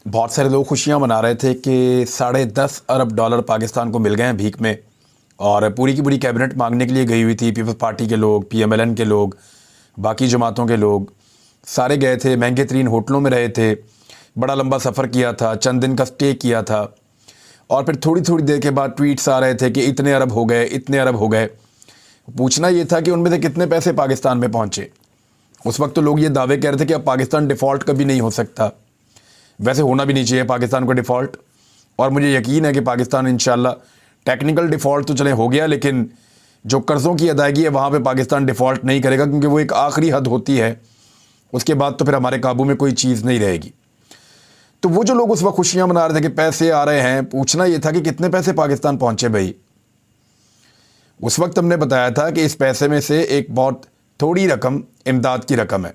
बहुत सारे लोग खुशियां मना रहे थे कि $10.5 अरब पाकिस्तान को मिल गए हैं भीख में। और पूरी की पूरी कैबिनेट मांगने के लिए गई हुई थी। पीपल्स पार्टी के लोग, PMLN के लोग, बाकी जमातों के लोग सारे गए थे। महंगे तरीन होटलों में रहे थे, बड़ा लंबा सफ़र किया था, चंद दिन का स्टे किया था। और फिर थोड़ी थोड़ी देर के बाद ट्वीट्स आ रहे थे कि इतने अरब हो गए, इतने अरब हो गए। पूछना ये था कि उनमें से कितने पैसे पाकिस्तान में पहुँचे। उस वक्त तो लोग ये दावे कह रहे थे कि अब पाकिस्तान डिफ़ॉल्ट कभी नहीं हो सकता। वैसे होना भी नहीं चाहिए पाकिस्तान को डिफ़ॉल्ट। और मुझे यकीन है कि पाकिस्तान इंशाल्लाह टेक्निकल डिफ़ॉल्ट तो चले हो गया, लेकिन जो कर्ज़ों की अदायगी है वहाँ पे पाकिस्तान डिफ़ॉल्ट नहीं करेगा, क्योंकि वो एक आखिरी हद होती है। उसके बाद तो फिर हमारे काबू में कोई चीज़ नहीं रहेगी। तो वो जो लोग उस वक्त खुशियाँ मना रहे थे कि पैसे आ रहे हैं, पूछना ये था कि कितने पैसे पाकिस्तान पहुँचे भाई। उस वक्त हमने बताया था कि इस पैसे में से एक बहुत थोड़ी रकम इमदाद की रकम है,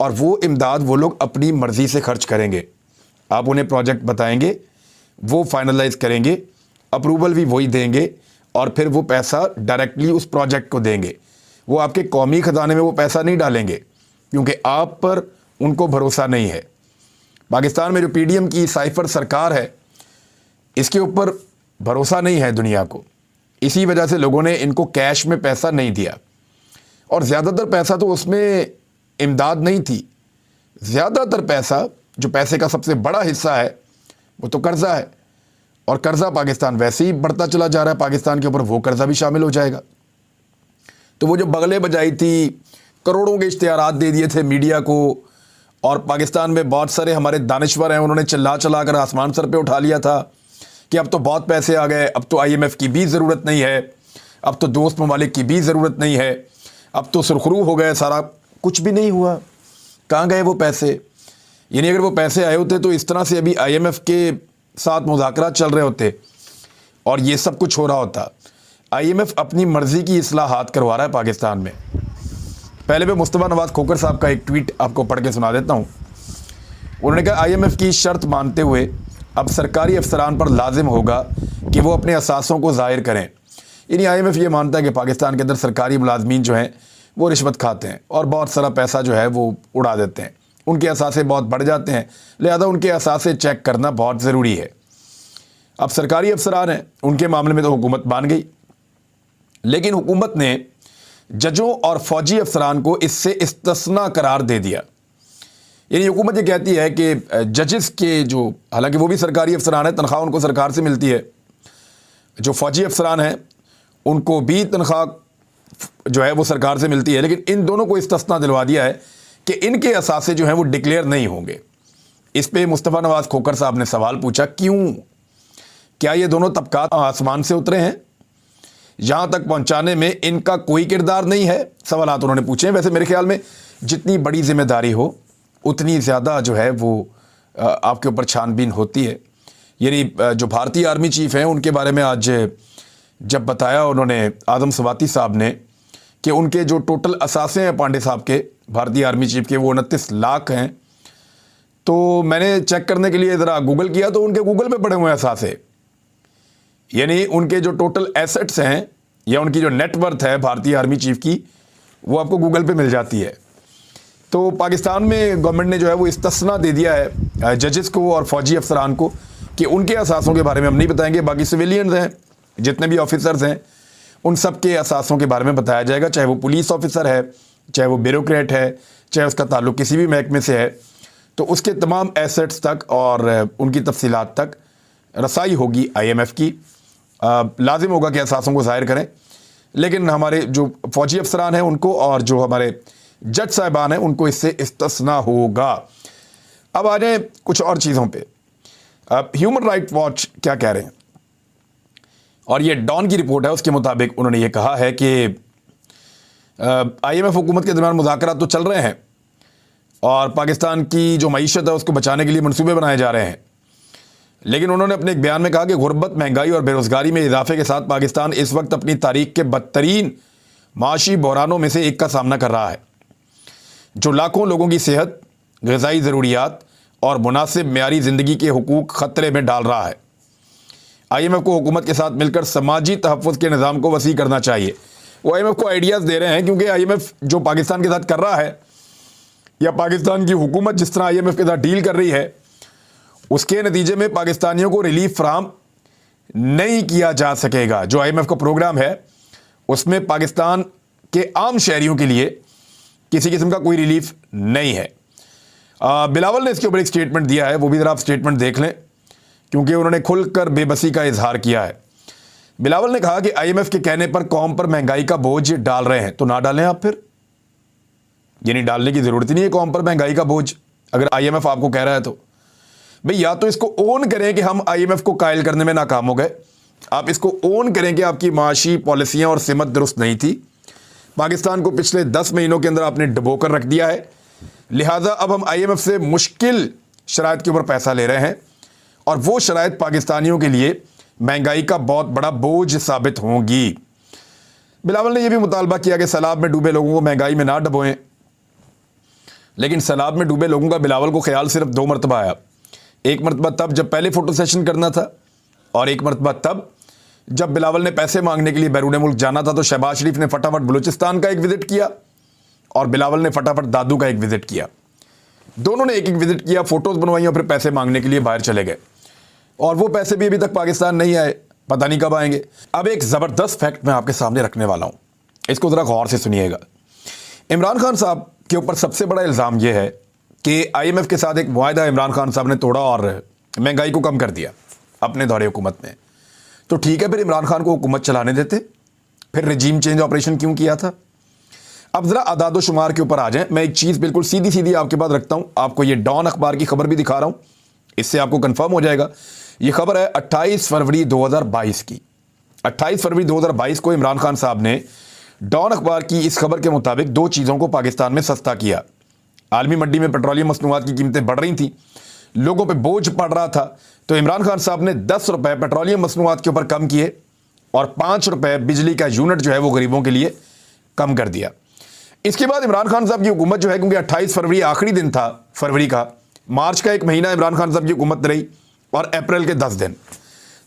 और वो इमदाद वो लोग अपनी मर्ज़ी से खर्च करेंगे। आप उन्हें प्रोजेक्ट बताएंगे, वो फाइनलाइज करेंगे, अप्रूवल भी वही देंगे, और फिर वो पैसा डायरेक्टली उस प्रोजेक्ट को देंगे। वो आपके कौमी ख़जाने में वो पैसा नहीं डालेंगे, क्योंकि आप पर उनको भरोसा नहीं है। पाकिस्तान में जो PDM की साइफर सरकार है, इसके ऊपर भरोसा नहीं है दुनिया को। इसी वजह से लोगों ने इनको कैश में पैसा नहीं दिया, और ज़्यादातर पैसा तो उसमें इमदाद नहीं थी। ज़्यादातर पैसा, जो पैसे का सबसे बड़ा हिस्सा है, वो तो कर्ज़ा है। और कर्ज़ा पाकिस्तान वैसे ही बढ़ता चला जा रहा है, पाकिस्तान के ऊपर वो कर्ज़ा भी शामिल हो जाएगा। तो वो जो बगले बजाई थी, करोड़ों के इश्तिहारात दे दिए थे मीडिया को, और पाकिस्तान में बहुत सारे हमारे दानिश्वर हैं, उन्होंने चिल्ला चला कर आसमान सर पे उठा लिया था कि अब तो बहुत पैसे आ गए, अब तो IMF की भी ज़रूरत नहीं है, अब तो दोस्त ममालिक की भी ज़रूरत नहीं है, अब तो सुरखरू हो गए सारा। कुछ भी नहीं हुआ। कहाँ गए वो पैसे? यानी अगर वो पैसे आए होते तो इस तरह से अभी IMF के साथ मुज़ाकरात चल रहे होते और ये सब कुछ हो रहा होता। IMF अपनी मर्ज़ी की इस्लाहात करवा रहा है पाकिस्तान में। पहले मैं मुस्तफ़ा नवाज़ खोखर साहब का एक ट्वीट आपको पढ़ के सुना देता हूँ। उन्होंने कहा, IMF की शर्त मानते हुए अब सरकारी अफसरान पर लाजिम होगा कि वो अपने असासों को ज़ाहिर करें। यानी IMF ये मानता है कि पाकिस्तान के अंदर सरकारी मुलाजमीन जो हैं वो रिश्वत खाते हैं और बहुत सारा पैसा जो है वो उड़ा देते हैं। उनके असासे बहुत बढ़ जाते हैं, लिहाजा उनके असासे चेक करना बहुत ज़रूरी है। अब सरकारी अफसरान हैं, उनके मामले में तो हुकूमत मान गई, लेकिन हुकूमत ने जजों और फौजी अफसरान को इससे इस्तिस्ना करार दे दिया। यानी हुकूमत ये कहती है कि जजेस के जो, हालांकि वो भी सरकारी अफसरान है, तनख्वाह उनको सरकार से मिलती है। जो फौजी अफसरान हैं उनको भी तनख्वाह जो है वो सरकार से मिलती है, लेकिन इन दोनों को इस्तिस्ना दिलवा दिया है कि इनके असासे जो हैं वो डिक्लेयर नहीं होंगे। इस पे मुस्तफ़ा नवाज़ खोखर साहब ने सवाल पूछा, क्यों? क्या ये दोनों तबकात आसमान से उतरे हैं? यहाँ तक पहुँचाने में इनका कोई किरदार नहीं है? सवालात उन्होंने पूछे हैं। वैसे मेरे ख्याल में जितनी बड़ी जिम्मेदारी हो उतनी ज़्यादा जो है वो आपके ऊपर छानबीन होती है। यानी जो भारतीय आर्मी चीफ़ हैं उनके बारे में आज जब बताया उन्होंने, आदम सवाती साहब ने, कि उनके जो टोटल असासे हैं पांडे साहब के, भारतीय आर्मी चीफ़ के, वो 29 लाख हैं। तो मैंने चेक करने के लिए ज़रा गूगल किया तो उनके गूगल पे पड़े हुए हैं असासे। यानी उनके जो टोटल एसेट्स हैं या उनकी जो नेटवर्थ है भारतीय आर्मी चीफ़ की, वो आपको गूगल पे मिल जाती है। तो पाकिस्तान में गवर्नमेंट ने जो है वो इस्तिस्ना दे दिया है जजेस को और फौजी अफसरान को कि उनके असासों के बारे में हम नहीं बताएंगे। बाकी सिविलियंस हैं, जितने भी ऑफिसर्स हैं, उन सब के असासों के बारे में बताया जाएगा, चाहे वो पुलिस ऑफिसर है, चाहे वो ब्यूरोक्रेट है, चाहे उसका ताल्लुक किसी भी महकमे से है। तो उसके तमाम एसेट्स तक और उनकी तफसीलात तक रसाई होगी IMF की। लाजिम होगा कि असासों को ज़ाहिर करें, लेकिन हमारे जो फौजी अफसरान हैं उनको और जो हमारे जज साहिबान हैं उनको इससे इस्तिस्ना होगा। अब आ जाए कुछ और चीज़ों पे। ह्यूमन राइट वॉच क्या कह रहे हैं, और ये डॉन की रिपोर्ट है, उसके मुताबिक उन्होंने ये कहा है कि IMF हुकूमत के दरमियान मुज़ाकरात तो चल रहे हैं और पाकिस्तान की जो मईशत है उसको बचाने के लिए मंसूबे बनाए जा रहे हैं, लेकिन उन्होंने अपने एक बयान में कहा कि गुर्बत, महंगाई और बेरोज़गारी में इजाफे के साथ पाकिस्तान इस वक्त अपनी तारीख के बदतरीन माशी बहरानों में से एक का सामना कर रहा है, जो लाखों लोगों की सेहत, ग़िज़ाई ज़रूरियात और मुनासिब मेयारी ज़िंदगी के हुकूक ख़तरे में डाल रहा है। IMF को हुकूमत के साथ मिलकर समाजी तहफ़्फ़ुज़ के निज़ाम को वसी करना चाहिए। वो IMF को आइडियाज़ दे रहे हैं, क्योंकि IMF जो पाकिस्तान के साथ कर रहा है, या पाकिस्तान की हुकूमत जिस तरह IMF के साथ डील कर रही है, उसके नतीजे में पाकिस्तानियों को रिलीफ फराहम नहीं किया जा सकेगा। जो IMF का प्रोग्राम है उसमें पाकिस्तान के आम शहरियों के लिए किसी किस्म का कोई रिलीफ नहीं है। बिलावल ने इसके ऊपर एक स्टेटमेंट दिया है, वो भी ज़रा आप स्टेटमेंट देख लें, क्योंकि उन्होंने खुलकर बेबसी का इजहार किया है। बिलावल ने कहा कि IMF के कहने पर कौम पर महंगाई का बोझ डाल रहे हैं, तो ना डालें आप फिर, यानी डालने की ज़रूरत ही नहीं है कौम पर महंगाई का बोझ। अगर IMF आपको कह रहा है तो भाई या तो इसको ओन करें कि हम IMF को कायल करने में नाकाम हो गए, आप इसको ओन करें कि आपकी माशी पॉलिसियां और सिमत दुरुस्त नहीं थी, पाकिस्तान को पिछले 10 महीनों के अंदर आपने डुबो कर रख दिया है, लिहाजा अब हम IMF से मुश्किल शराइत के ऊपर पैसा ले रहे हैं और वो शराइत पाकिस्तानियों के लिए महंगाई का बहुत बड़ा बोझ साबित होंगी। बिलावल ने यह भी मुतालबा किया कि सैलाब में डूबे लोगों को महंगाई में ना डुबोएं, लेकिन सैलाब में डूबे लोगों का बिलावल को ख्याल सिर्फ 2 मरतबा आया। एक मरतबा तब जब पहले फ़ोटो सेशन करना था, और एक मरतबा तब जब बिलावल ने पैसे मांगने के लिए बैरून मुल्क जाना था, तो शहबाज शरीफ ने फटाफट बलूचिस्तान का एक विज़िट किया और बिलावल ने फटाफट दादू का एक विज़िट किया। दोनों ने एक एक विज़िट किया, फ़ोटोज़ बनवाई और फिर पैसे मांगने के लिए बाहर चले गए, और वो पैसे भी अभी तक पाकिस्तान नहीं आए, पता नहीं कब आएंगे। अब एक ज़बरदस्त फैक्ट मैं आपके सामने रखने वाला हूँ, इसको ज़रा गौर से सुनिएगा। इमरान खान साहब के ऊपर सबसे बड़ा इल्ज़ाम यह है कि IMF के साथ एक मुआहदा इमरान खान साहब ने तोड़ा और महंगाई को कम कर दिया अपने दौरे हुकूमत में। तो ठीक है, फिर इमरान खान को हुकूमत चलाने देते, फिर रजीम चेंज ऑपरेशन क्यों किया था? अब ज़रा अदाद शुमार के ऊपर आ जाएं। मैं एक चीज़ बिल्कुल सीधी सीधी आपके पास रखता हूँ, आपको ये डॉन अखबार की खबर भी दिखा रहा हूँ, इससे आपको कन्फर्म हो जाएगा। ये खबर है 28 फरवरी 2022 की। 28 फरवरी 2022 को इमरान खान साहब ने डॉन अखबार की इस खबर के मुताबिक 2 चीज़ों को पाकिस्तान में सस्ता किया। आलमी मंडी में पेट्रोलियम मसनूआत की कीमतें बढ़ रही थी, लोगों पे बोझ पड़ रहा था, तो इमरान खान साहब ने 10 रुपये पेट्रोलियम मसनूआत के ऊपर कम किए और 5 रुपये बिजली का यूनिट जो है वो गरीबों के लिए कम कर दिया। इसके बाद इमरान खान साहब की हुकूमत जो है, क्योंकि 28 फरवरी आखिरी दिन था फरवरी का, मार्च का 1 महीना इमरान खान साहब की हुकूमत रही और अप्रैल के 10 दिन,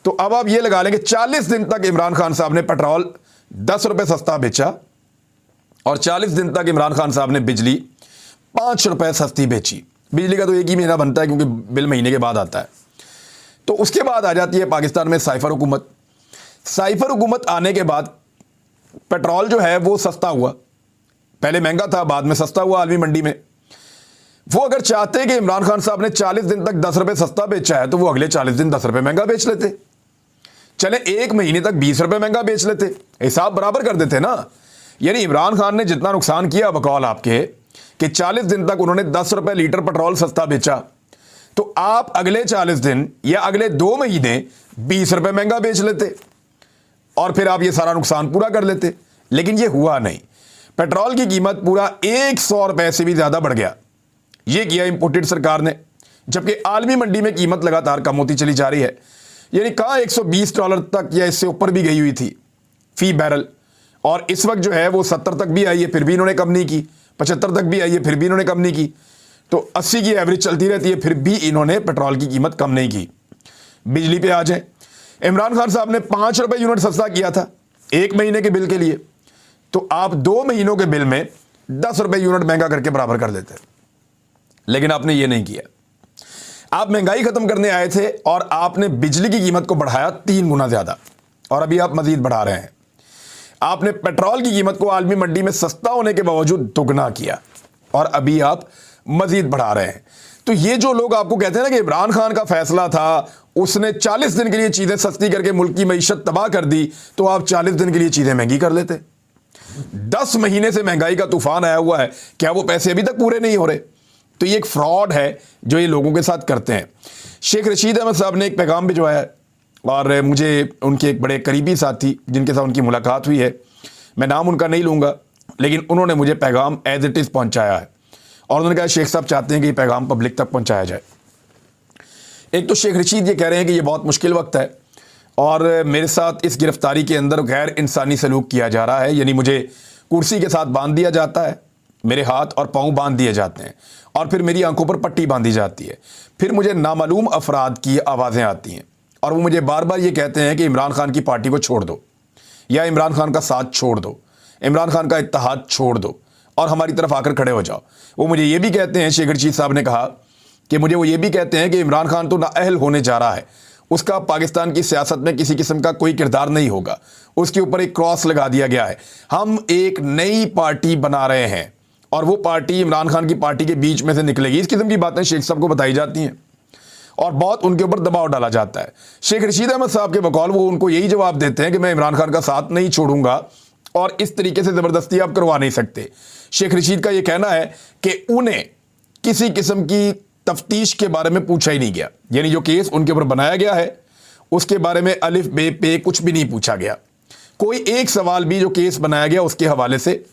तो अब आप ये लगा लें कि 40 दिन तक इमरान खान साहब ने पेट्रोल 10 रुपये सस्ता बेचा और 40 दिन तक इमरान खान साहब ने बिजली 5 रुपये सस्ती बेची। बिजली का तो एक ही महीना बनता है क्योंकि बिल महीने के बाद आता है। तो उसके बाद आ जाती है पाकिस्तान में साइफर हुकूमत। साइफर हुकूमत आने के बाद पेट्रोल जो है वो सस्ता हुआ, पहले महंगा था बाद में सस्ता हुआ आलमी मंडी में। वो अगर चाहते कि इमरान खान साहब ने 40 दिन तक 10 रुपये सस्ता बेचा है तो वो अगले 40 दिन 10 रुपये महंगा बेच लेते, चले 1 महीने तक 20 रुपये महंगा बेच लेते, हिसाब बराबर कर देते ना। यानी इमरान खान ने जितना नुकसान किया बकौल आपके कि 40 दिन तक उन्होंने 10 रुपये लीटर पेट्रोल सस्ता बेचा, तो आप अगले 40 दिन या अगले 2 महीने 20 रुपये महंगा बेच लेते और फिर आप ये सारा नुकसान पूरा कर लेते। लेकिन ये हुआ नहीं, पेट्रोल की कीमत पूरा 100 रुपये से भी ज़्यादा बढ़ गया। ये किया इंपोर्टेड सरकार ने, जबकि आलमी मंडी में कीमत लगातार कम होती चली जा रही है। यानी कहाँ $120 तक या इससे ऊपर भी गई हुई थी फी बैरल, और इस वक्त जो है वो 70 तक भी आई है फिर भी इन्होंने कम नहीं की, 75 तक भी आई है फिर भी इन्होंने कम नहीं की, तो 80 की एवरेज चलती रहती है फिर भी इन्होंने पेट्रोल की कीमत कम नहीं की। बिजली पे आ जाए, इमरान खान साहब ने 5 रुपये यूनिट सस्ता किया था 1 महीने के बिल के लिए, तो आप 2 महीनों के बिल में 10 रुपये यूनिट महंगा करके बराबर कर देते, लेकिन आपने ये नहीं किया। आप महंगाई खत्म करने आए थे और आपने बिजली की कीमत को बढ़ाया 3 गुना ज्यादा, और अभी आप मजीद बढ़ा रहे हैं। आपने पेट्रोल की कीमत को आलमी मंडी में सस्ता होने के बावजूद दोगुना किया और अभी आप मजीद बढ़ा रहे हैं। तो ये जो लोग आपको कहते हैं ना कि इमरान खान का फैसला था, उसने 40 दिन के लिए चीजें सस्ती करके मुल्क की मईशत तबाह कर दी, तो आप 40 दिन के लिए चीजें महंगी कर लेते। 10 महीने से महंगाई का तूफान आया हुआ है, क्या वो पैसे अभी तक पूरे नहीं हो रहे? तो ये एक फ्रॉड है जो ये लोगों के साथ करते हैं। शेख रशीद अहमद साहब ने एक पैगाम भिजवाया है और मुझे उनके एक बड़े करीबी साथी जिनके साथ उनकी मुलाकात हुई है, मैं नाम उनका नहीं लूँगा, लेकिन उन्होंने मुझे पैगाम एज इट इज़ पहुँचाया है और उन्होंने कहा शेख साहब चाहते हैं कि ये पैगाम पब्लिक तक पहुँचाया जाए। एक तो शेख रशीद ये कह रहे हैं कि ये बहुत मुश्किल वक्त है और मेरे साथ इस गिरफ्तारी के अंदर गैर इंसानी सलूक किया जा रहा है, यानी मुझे कुर्सी के साथ बांध दिया जाता है, मेरे हाथ और पाँव बांध दिए जाते हैं और फिर मेरी आंखों पर पट्टी बांधी जाती है, फिर मुझे नामालूम अफराद की आवाज़ें आती हैं और वो मुझे बार बार ये कहते हैं कि इमरान खान की पार्टी को छोड़ दो या इमरान खान का साथ छोड़ दो, इमरान खान का इत्तेहाद छोड़ दो और हमारी तरफ आकर खड़े हो जाओ। वो मुझे ये भी कहते हैं, शेख रशीद साहब ने कहा कि मुझे वो ये भी कहते हैं कि इमरान खान तो नाअहल होने जा रहा है, उसका पाकिस्तान की सियासत में किसी किस्म का कोई किरदार नहीं होगा, उसके ऊपर एक क्रॉस लगा दिया गया है। हम एक नई पार्टी बना रहे हैं और वो पार्टी इमरान खान की पार्टी के बीच में से निकलेगी। इस किस्म की बातें शेख साहब को बताई जाती हैं और बहुत उनके ऊपर दबाव डाला जाता है। शेख रशीद अहमद साहब के बकौल वो उनको यही जवाब देते हैं कि मैं इमरान खान का साथ नहीं छोड़ूंगा और इस तरीके से ज़बरदस्ती आप करवा नहीं सकते। शेख रशीद का ये कहना है कि उन्हें किसी किस्म की तफ्तीश के बारे में पूछा ही नहीं गया, यानी जो केस उनके ऊपर बनाया गया है उसके बारे में अलिफ बे पे कुछ भी नहीं पूछा गया। कोई एक सवाल भी जो केस बनाया गया उसके हवाले से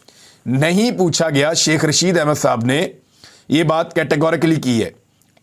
नहीं पूछा गया। शेख रशीद अहमद साहब ने ये बात कैटेगोरिकली की है,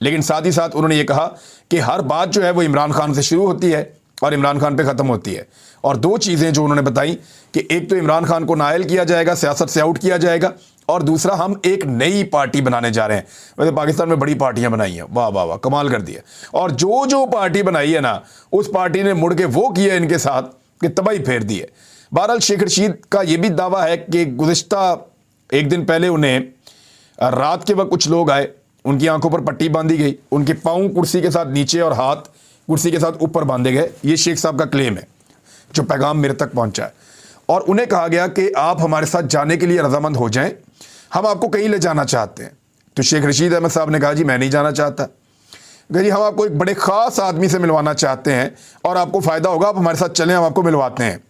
लेकिन साथ ही साथ उन्होंने ये कहा कि हर बात जो है वो इमरान खान से शुरू होती है और इमरान खान पे ख़त्म होती है। और दो चीज़ें जो उन्होंने बताई कि एक तो इमरान खान को नाअहल किया जाएगा, सियासत से आउट किया जाएगा, और दूसरा हम एक नई पार्टी बनाने जा रहे हैं। वैसे पाकिस्तान में बड़ी पार्टियां बनाई हैं, वाह वाह वाह, कमाल कर दिया। और जो जो पार्टी बनाई है ना, उस पार्टी ने मुड़ के वो किया इनके साथ कि तबाही फेर दी है। बहरहाल शेख रशीद का ये भी दावा है कि गुज़िश्ता एक दिन पहले उन्हें रात के वक्त कुछ लोग आए, उनकी आंखों पर पट्टी बांधी गई, उनके पाँव कुर्सी के साथ नीचे और हाथ कुर्सी के साथ ऊपर बांधे गए। ये शेख साहब का क्लेम है जो पैगाम मेरे तक पहुंचा है। और उन्हें कहा गया कि आप हमारे साथ जाने के लिए रजामंद हो जाएं, हम आपको कहीं ले जाना चाहते हैं। तो शेख रशीद अहमद साहब ने कहा जी मैं नहीं जाना चाहता, जी हम आपको एक बड़े ख़ास आदमी से मिलवाना चाहते हैं और आपको फ़ायदा होगा, आप हमारे साथ चलें, हम आपको मिलवाते हैं।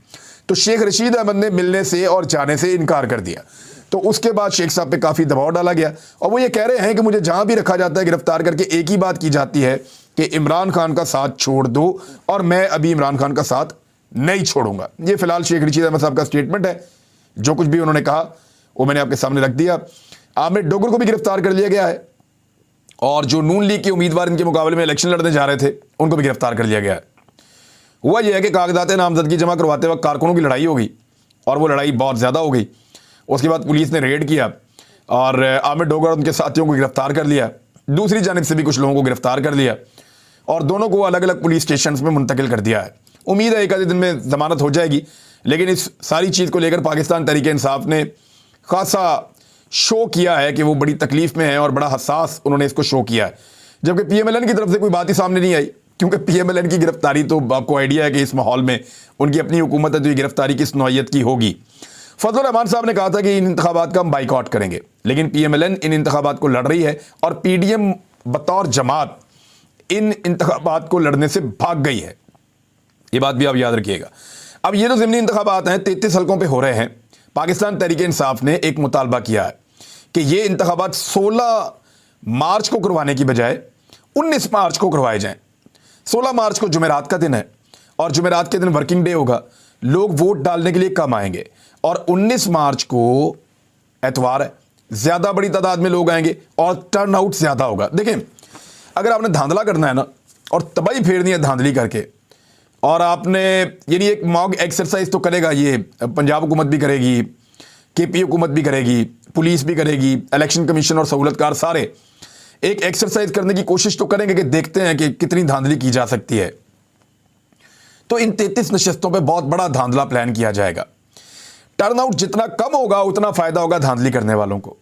तो शेख रशीद अहमद ने मिलने से और जाने से इनकार कर दिया। तो उसके बाद शेख साहब पे काफ़ी दबाव डाला गया और वो ये कह रहे हैं कि मुझे जहाँ भी रखा जाता है गिरफ्तार करके एक ही बात की जाती है कि इमरान खान का साथ छोड़ दो, और मैं अभी इमरान खान का साथ नहीं छोड़ूंगा। ये फिलहाल शेख रशीद अहमद साहब का स्टेटमेंट है। जो कुछ भी उन्होंने कहा वो मैंने आपके सामने रख दिया। आमिर डोगर को भी गिरफ्तार कर लिया गया है और जो नून लीग के उम्मीदवार इनके मुकाबले में इलेक्शन लड़ने जा रहे थे उनको भी गिरफ्तार कर लिया गया है। हुआ यह है कि कागजात नामजदगी जमा करवाते वक्त कारकुनों की लड़ाई हो गई और वो लड़ाई बहुत ज़्यादा हो गई। उसके बाद पुलिस ने रेड किया और आमिर डोगर और उनके साथियों को गिरफ्तार कर लिया। दूसरी जानिब से भी कुछ लोगों को गिरफ्तार कर लिया और दोनों को अलग अलग पुलिस स्टेशन में मुंतकिल कर दिया है। उम्मीद है एक आधे दिन में ज़मानत हो जाएगी, लेकिन इस सारी चीज़ को लेकर पाकिस्तान तहरीक इंसाफ ने खासा शो किया है कि वो बड़ी तकलीफ़ में है और बड़ा हसास उन्होंने इसको शो किया है। जबकि PMLN की तरफ से कोई बात ही सामने नहीं आई, क्योंकि PMLN की गिरफ्तारी तो आपको आइडिया है कि इस माहौल में उनकी अपनी हुकूमत है तो ये गिरफ्तारी किस नौइयत की होगी। फजल रहमान साहब ने कहा था कि इन इंतखाबात का हम बाइकआउट करेंगे, लेकिन PMLN इन इंतखाबात को लड़ रही है और PDM बतौर जमात इन इंतखाबात को लड़ने से भाग गई है। ये बात भी आप याद रखिएगा। अब ये जो ज़िमनी इंतखाबात हैं 33 हलकों पे हो रहे हैं। पाकिस्तान तहरीक इंसाफ ने एक मुतालबा किया है कि ये इंतखाबात 16 मार्च को करवाने की बजाय 19 मार्च को करवाए जाएं। 16 मार्च को जुमेरात का दिन है और जुमेरात के दिन वर्किंग डे होगा, लोग वोट डालने के लिए कम आएंगे, और 19 मार्च को एतवार है, ज़्यादा बड़ी तादाद में लोग आएंगे और टर्न आउट ज़्यादा होगा। देखें, अगर आपने धांधला करना है ना और तबाही फेरनी है धांधली करके, और आपने यानी एक मॉक एक्सरसाइज तो करेगा, ये पंजाब हुकूमत भी करेगी, KP हुकूमत भी करेगी, पुलिस भी करेगी, इलेक्शन कमीशन और सहूलतकार सारे एक एक्सरसाइज करने की कोशिश तो करेंगे कि देखते हैं कि कितनी धांधली की जा सकती है। तो इन 33 नशस्तों पे बहुत बड़ा धांधला प्लान किया जाएगा। टर्नआउट जितना कम होगा उतना फ़ायदा होगा धांधली करने वालों को,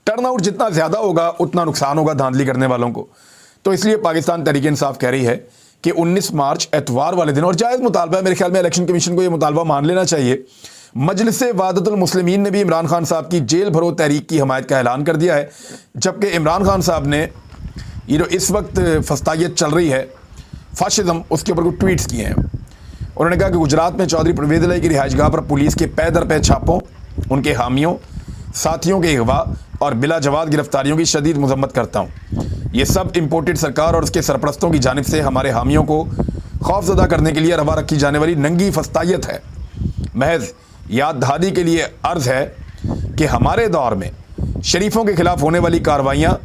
टर्नआउट जितना ज़्यादा होगा उतना नुकसान होगा धांधली करने वालों को। तो इसलिए पाकिस्तान तहरीक इंसाफ कह रही है कि 19 मार्च एतवार वाले दिन, और जायज़ मुतालबा है, मेरे ख्याल में इलेक्शन कमीशन को यह मुतालबा मान लेना चाहिए। मजलिस वादतुल मुस्लिमीन ने भी इमरान खान साहब की जेल भरो तहरीक की हमायत का ऐलान कर दिया है, जबकि इमरान खान साहब ने ये जो इस वक्त फस्तायत चल रही है फाशिज्म, उसके ऊपर कुछ ट्वीट्स किए हैं। उन्होंने कहा कि गुजरात में चौधरी परवेज़ इलाही की रिहाइशगाह पर पुलिस के पै दर पै छापों, उनके हामियों साथियों के अगवा और बिला जवाब गिरफ्तारियों की शदीद मजम्मत करता हूँ। ये सब इम्पोर्टेड सरकार और उसके सरपरस्तों की जानिब से हमारे हामियों को खौफजदा करने के लिए रवा रखी जाने वाली नंगी फस्तायत है। महज याद दहानी के लिए अर्ज़ है कि हमारे दौर में शरीफों के खिलाफ होने वाली कार्रवाइयाँ,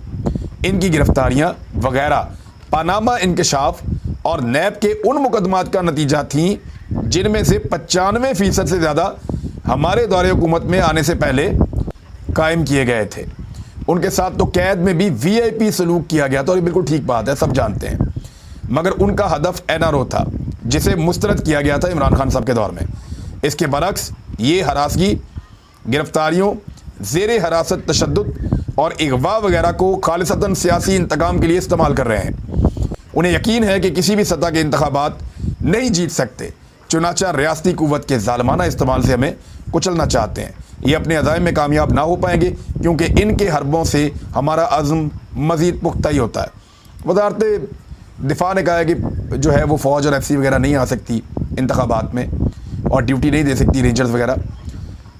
इनकी गिरफ्तारियाँ वगैरह पानामा इंकशाफ और नैब के उन मुकदमात का नतीजा थी जिनमें से 95% से ज़्यादा हमारे दौरे हुकूमत में आने से पहले कायम किए गए थे। उनके साथ तो कैद में भी VIP सलूक किया गया था, और ये बिल्कुल ठीक बात है, सब जानते हैं, मगर उनका हदफ NRO था जिसे मुस्तरद किया गया था इमरान खान साहब के दौर में। इसके बरक्स ये हरासगी, गिरफ्तारियों, ज़ेरे हरासत तशद्दुद और अगवा वगैरह को खालिसतन सियासी इंतकाम के लिए इस्तेमाल कर रहे हैं। उन्हें यकीन है कि किसी भी सतह के इंतखाबात नहीं जीत सकते, चुनाचा रियासती कुव्वत के ज़ालिमाना इस्तेमाल से हमें कुचलना चाहते हैं। ये अपने अज़ाइम में कामयाब ना हो पाएंगे क्योंकि इनके हरबों से हमारा अज़्म मज़ीद पुख्ता ही होता है। वज़ारत दिफा ने कहा है कि जो है वो फ़ौज और FC वगैरह नहीं आ सकती इंतखाबात में और ड्यूटी नहीं दे सकती रेंजर्स वगैरह।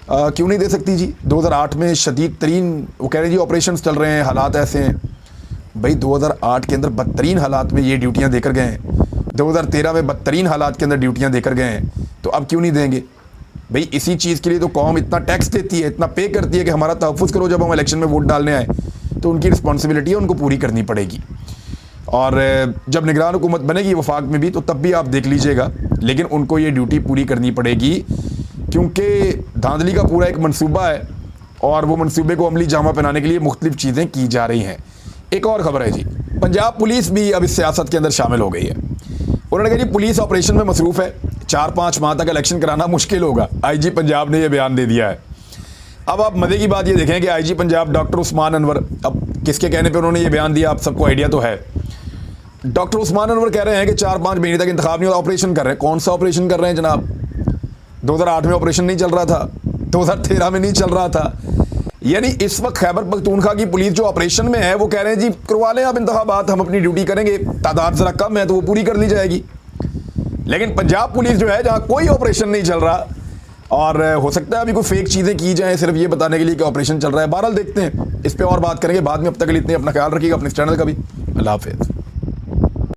क्यों नहीं दे सकती जी? 2008 में शदीद तरीन वो कह रहे हैं जी ऑपरेशन चल रहे हैं, हालात ऐसे हैं। भाई 2008 के अंदर बदतरीन हालात में ये ड्यूटियाँ देकर गए हैं, 2013 में बदतरीन हालात के अंदर ड्यूटियाँ देकर गए हैं, तो अब क्यों नहीं देंगे? भाई इसी चीज़ के लिए तो कौम इतना टैक्स देती है, इतना पे करती है कि हमारा तहफ़्फ़ुज़ करो जब हम इलेक्शन में वोट डालने आए, तो उनकी रिस्पॉन्सिबिलिटी है, उनको पूरी करनी पड़ेगी। और जब निगरान हुकूमत बनेगी वफाक में भी, तो तब भी आप देख लीजिएगा, लेकिन उनको ये ड्यूटी पूरी करनी पड़ेगी क्योंकि धांधली का पूरा एक मंसूबा है और वो मंसूबे को अमली जामा पहनाने के लिए मुख्तलिफ चीज़ें की जा रही हैं। एक और ख़बर है जी, पंजाब पुलिस भी अब इस सियासत के अंदर शामिल हो गई है। उन्होंने कहा जी पुलिस ऑपरेशन में मसरूफ़ है, 4-5 माह तक इलेक्शन कराना मुश्किल होगा। IG पंजाब ने यह बयान दे दिया है। अब आप मज़े की बात ये देखें कि IG पंजाब डॉक्टर उस्मान अनवर, अब किसके कहने पर उन्होंने ये बयान दिया आप सबको आइडिया तो है। डॉक्टर उस्मान अनवर कह रहे हैं कि 4-5 महीने तक इंतखाब नहीं होगा, ऑपरेशन कर रहे हैं। कौन सा ऑपरेशन कर रहे हैं जनाब? 2008 में ऑपरेशन नहीं चल रहा था, 2013 में नहीं चल रहा था। यानी इस वक्त खैबर पख्तूनख्वा की पुलिस जो ऑपरेशन में है वो कह रहे हैं जी करवा लें आप इंतखाबात, हम अपनी ड्यूटी करेंगे, तादाद ज़रा कम है तो वो पूरी कर ली जाएगी। लेकिन पंजाब पुलिस जो है जहाँ कोई ऑपरेशन नहीं चल रहा, और हो सकता है अभी कोई फेक चीज़ें की जाएँ सिर्फ ये बताने के लिए कि ऑपरेशन चल रहा है। बहरहाल देखते हैं, इस पर और बात करेंगे बाद में। अब तक के लिए इतने, अपना ख्याल रखिएगा, अपने चैनल का भी। अल्लाह हाफ़िज़।